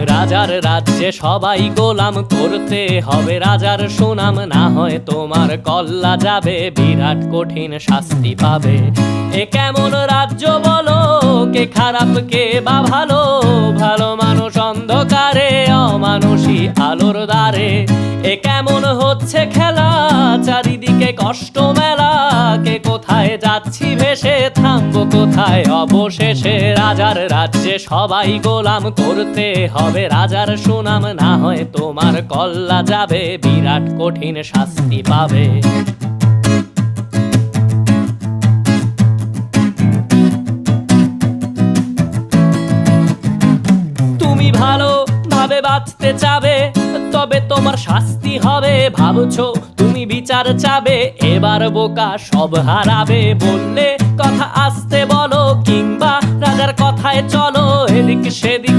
রাজার রাজ্যে সবাই গোলাম, করতে হবে রাজার সুনাম, না হয় তোমার কল্লা যাবে, বিরাট কঠিন শাস্তি পাবে। এ কেমন রাজ্য বলো, কে খারাপ কে বা ভালো, ভালো মানুষ অন্ধকারে, অমানুষী আলোর দ্বারে। এ কেমন হচ্ছে খেলা, চারিদিকে কষ্ট মেলা, কে কোথায় যাচ্ছি ভেসে, থামবো কোথায় অবশেষে। রাজার রাজ্যে সবাই গোলাম, করতে হবে রাজার সুনাম, না হয় তোমার কল্লা যাবে, বিরাট কঠিন শাস্তি পাবে। তুমি ভালো ভাবে বাঁচতে চাবে, তবে তোমার শাস্তি হবে। ভাবছো তুমি বিচার চাবে, এবার বোকা সব হারাবে। বললে কথা আস্তে বলো, কিংবা রাজার কথায় চলো, এদিক সেদিক